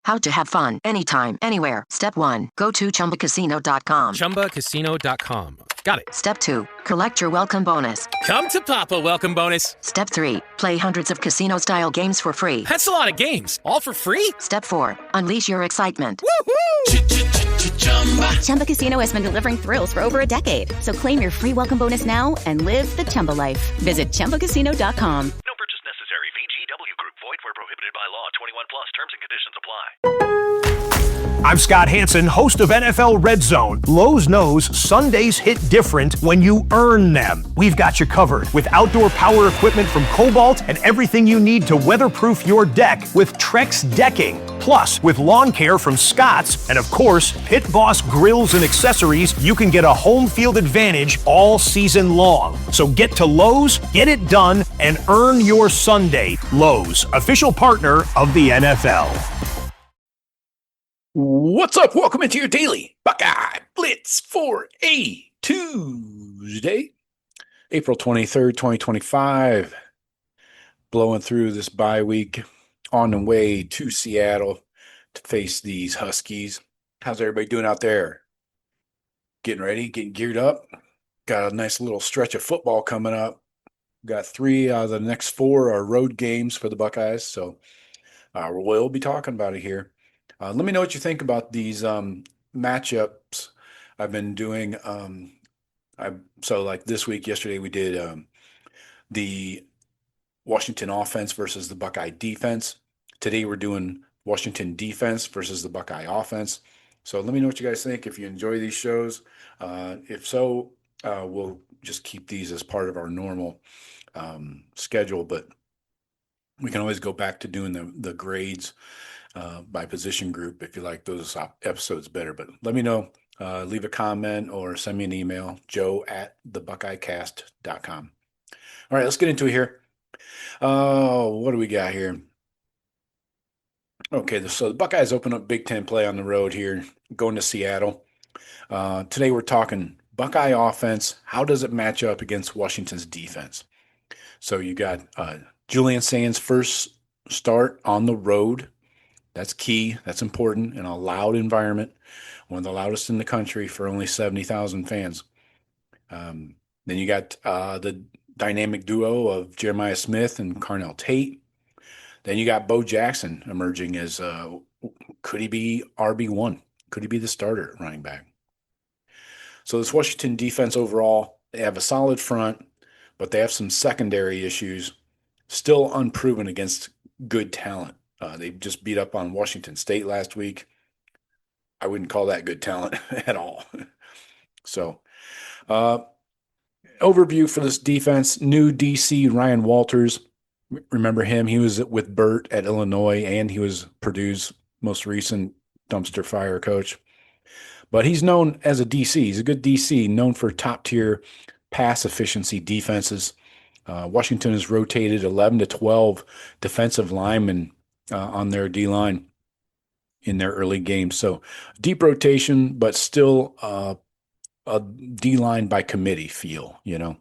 How to have fun anytime, anywhere. Step 1. Go to ChumbaCasino.com. ChumbaCasino.com. Got it. Step 2. Collect your welcome bonus. Come to Papa welcome bonus. Step 3. Play hundreds of casino-style games for free. That's a lot of games. All for free? Step 4. Unleash your excitement. Woohoo! Chumba Casino has been delivering thrills for over a decade. So claim your free welcome bonus now and live the Chumba life. Visit ChumbaCasino.com. No purchase necessary. VGW Group. Void where prohibited by law. 21 plus. Terms and conditions apply. I'm Scott Hansen, host of NFL Red Zone. Lowe's knows Sundays hit different when you earn them. We've got you covered with outdoor power equipment from Cobalt and everything you need to weatherproof your deck with Trex decking. Plus, with lawn care from Scott's and, of course, Pit Boss grills and accessories, you can get a home field advantage all season long. So get to Lowe's, get it done, and earn your Sunday. Lowe's, official partner of the NFL. What's up? Welcome into your daily Buckeye Blitz for a Tuesday, April 23rd, 2025. Blowing through this bye week on the way to Seattle to face these Huskies. How's everybody doing out there? Getting ready, getting geared up. Got a nice little stretch of football coming up. Got 3 out of the next 4 are road games for the Buckeyes, so we'll be talking about it here. Let me know what you think about these matchups I've been doing. So like this week, yesterday we did the Washington offense versus the Buckeye defense. Today we're doing Washington defense versus the Buckeye offense. So let me know what you guys think. If you enjoy these shows, if so, we'll just keep these as part of our normal schedule. But we can always go back to doing the grades by position group if you like those episodes better. But let me know. Leave a comment or send me an email, joe@thebuckeyecast.com. All right, let's get into it here. What do we got here? Okay, so the Buckeyes open up Big Ten play on the road here, going to Seattle. Today we're talking Buckeye offense. How does it match up against Washington's defense? So you got Julian Sayin's first start on the road. That's key. That's important in a loud environment, one of the loudest in the country for only 70,000 fans. Then you got the dynamic duo of Jeremiah Smith and Carnell Tate. Then you got Bo Jackson emerging as could he be RB1? Could he be the starter at running back? So this Washington defense overall, they have a solid front, but they have some secondary issues, still unproven against good talent. They just beat up on Washington State last week. I wouldn't call that good talent at all. So, overview for this defense, new DC Ryan Walters. Remember him? He was with Burt at Illinois, and he was Purdue's most recent dumpster fire coach. But he's known as a DC. He's a good DC, known for top-tier pass efficiency defenses. Washington has rotated 11 to 12 defensive linemen on their D-line in their early games. So deep rotation, but still a D-line by committee feel, you know.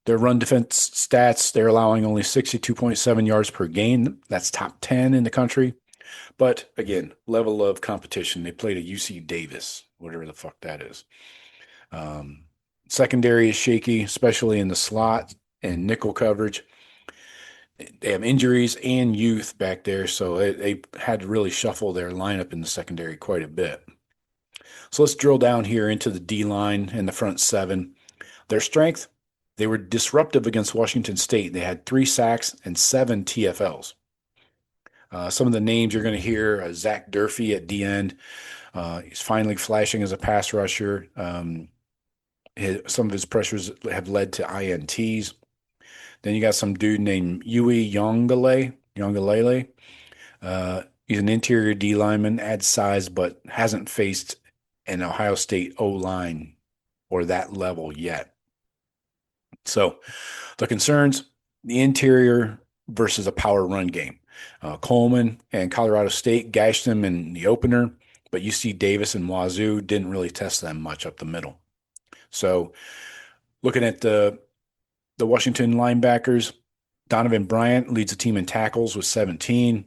Their run defense stats, they're allowing only 62.7 yards per game. That's top 10 in the country. But again, level of competition. They played a UC Davis, whatever the fuck that is. Secondary is shaky, especially in the slot and nickel coverage. They have injuries and youth back there, so they had to really shuffle their lineup in the secondary quite a bit. So let's drill down here into the D-line and the front seven. Their strength, they were disruptive against Washington State. They had 3 sacks and 7 TFLs. Some of the names you're going to hear, Zach Durfee at D-end. He's finally flashing as a pass rusher. Some of his pressures have led to INTs. Then you got some dude named Yui Yongalele. He's an interior D lineman, adds size, but hasn't faced an Ohio State O-line or that level yet. So the concerns, the interior versus a power run game. Coleman and Colorado State gashed them in the opener, but UC Davis and Wazoo didn't really test them much up the middle. So looking at the Washington linebackers, Donovan Bryant leads the team in tackles with 17.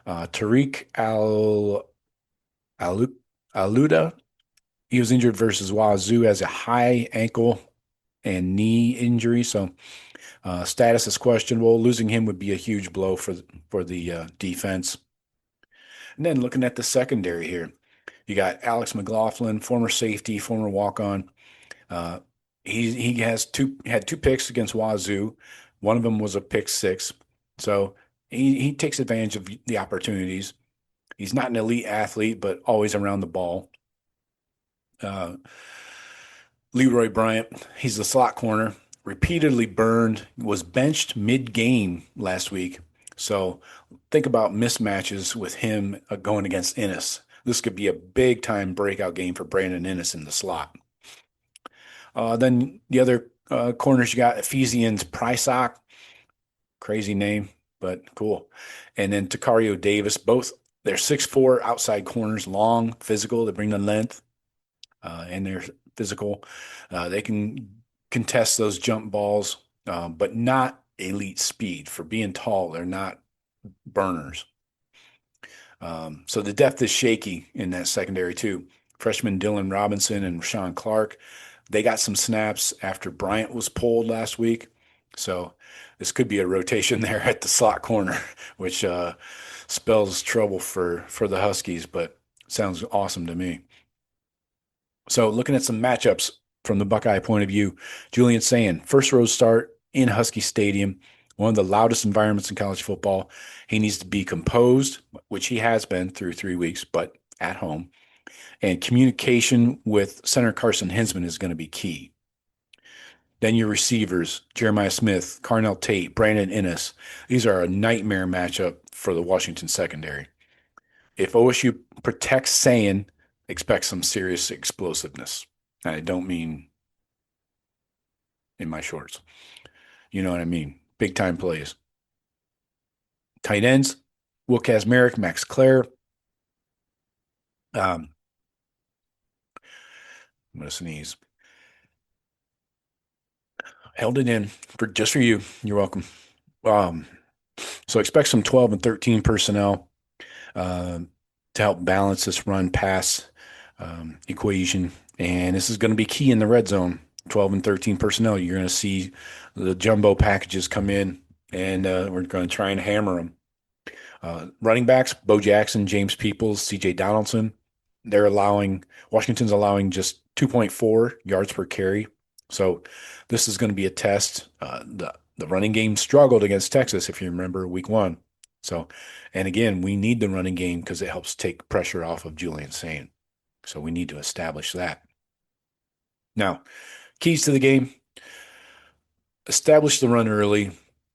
Tariq Aluda, he was injured versus Wazoo as a high ankle and knee injury, so status is questionable. Losing him would be a huge blow for the defense. And then looking at the secondary here, you got Alex McLaughlin, former safety, former walk-on. He had two picks against Wazoo. One of them was a pick six, so he takes advantage of the opportunities. He's not an elite athlete, but always around the ball. Leroy Bryant, he's the slot corner, repeatedly burned, was benched mid-game last week. So think about mismatches with him going against Inniss. This could be a big-time breakout game for Brandon Inniss in the slot. Then the other corners, you got Ephesians Prysock, crazy name, but cool. And then Takario Davis, both they're 6'4" outside corners, long, physical. They bring the length, and they're physical. They can contest those jump balls, but not elite speed. For being tall, they're not burners. So the depth is shaky in that secondary too. Freshman Dylan Robinson and Rashawn Clark, they got some snaps after Bryant was pulled last week. So this could be a rotation there at the slot corner, which spells trouble for the Huskies, but sounds awesome to me. So looking at some matchups from the Buckeye point of view, Julian Sayin, first row start in Husky Stadium, one of the loudest environments in college football. He needs to be composed, which he has been through 3 weeks, but at home. And communication with center Carson Hinsman is going to be key. Then your receivers, Jeremiah Smith, Carnell Tate, Brandon Inniss. These are a nightmare matchup for the Washington secondary. If OSU protects Sayin, expect some serious explosiveness. And I don't mean in my shorts. You know what I mean? Big time plays. Tight ends, Will Kazmarek, Max Clare. I'm going to sneeze. Held it in just for you. You're welcome. So expect some 12 and 13 personnel to help balance this run pass equation. And this is going to be key in the red zone. 12 and 13 personnel. You're going to see the jumbo packages come in, and we're going to try and hammer them. Running backs, Bo Jackson, James Peoples, CJ Donaldson. Washington's allowing just 2.4 yards per carry. So this is going to be a test. The running game struggled against Texas, if you remember, week 1. So, and again, we need the running game because it helps take pressure off of Julian Sayin. So we need to establish that. Now, keys to the game: establish the run early.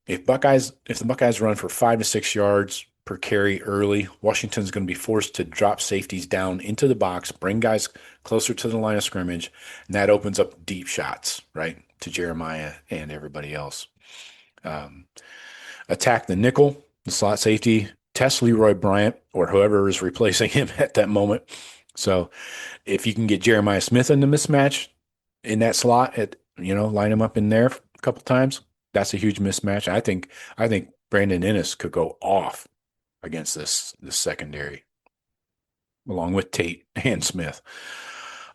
If the Buckeyes run for 5 to 6 yards per carry early, Washington's going to be forced to drop safeties down into the box, bring guys closer to the line of scrimmage, and that opens up deep shots, right, to Jeremiah and everybody else. Attack the nickel, the slot safety, test Leroy Bryant or whoever is replacing him at that moment. So if you can get Jeremiah Smith in the mismatch in that slot, line him up in there a couple times, that's a huge mismatch. I think Brandon Inniss could go off against this secondary, along with Tate and Smith.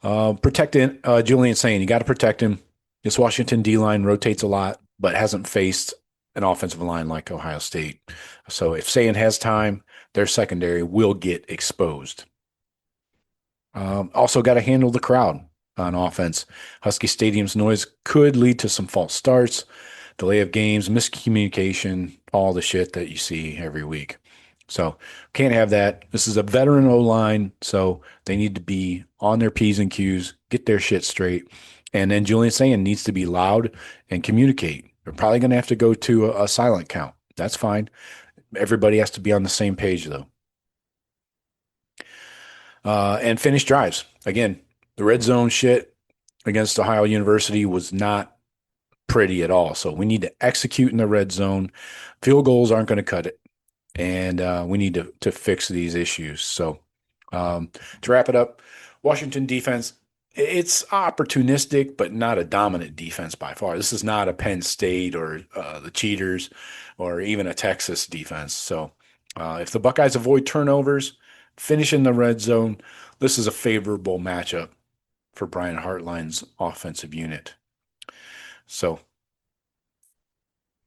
Protecting Julian Sayin, you got to protect him. This Washington D-line rotates a lot, but hasn't faced an offensive line like Ohio State. So if Sayin has time, their secondary will get exposed. Also got to handle the crowd on offense. Husky Stadium's noise could lead to some false starts, delay of games, miscommunication, all the shit that you see every week. So can't have that. This is a veteran O-line, so they need to be on their P's and Q's, get their shit straight. And then Julian Sayin needs to be loud and communicate. They're probably going to have to go to a silent count. That's fine. Everybody has to be on the same page, though. And finish drives. Again, the red zone shit against Ohio University was not pretty at all. So we need to execute in the red zone. Field goals aren't going to cut it. And we need to fix these issues. So to wrap it up, Washington defense, it's opportunistic, but not a dominant defense by far. This is not a Penn State or the Cheaters or even a Texas defense. So If the Buckeyes avoid turnovers, finish in the red zone, this is a favorable matchup for Brian Hartline's offensive unit. So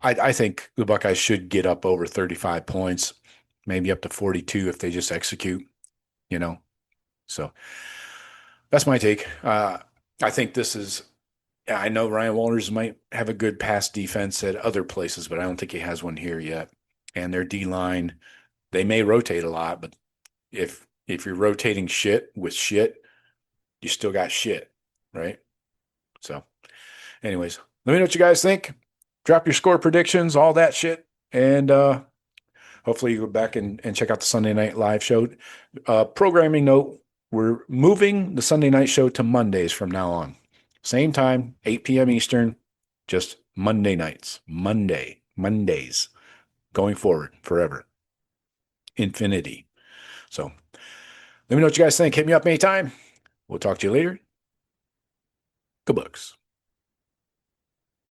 I think the Buckeyes should get up over 35 points, maybe up to 42 if they just execute, So that's my take. I think this is, I know Ryan Walters might have a good pass defense at other places, but I don't think he has one here yet. And their D-line, they may rotate a lot, but if you're rotating shit with shit, you still got shit, right? So anyways, let me know what you guys think. Drop your score predictions, all that shit. And hopefully you go back and check out the Sunday Night Live show. Programming note, we're moving the Sunday night show to Mondays from now on. Same time, 8 p.m. Eastern, just Monday nights. Mondays, going forward, forever. Infinity. So let me know what you guys think. Hit me up anytime. We'll talk to you later. Go Bucks.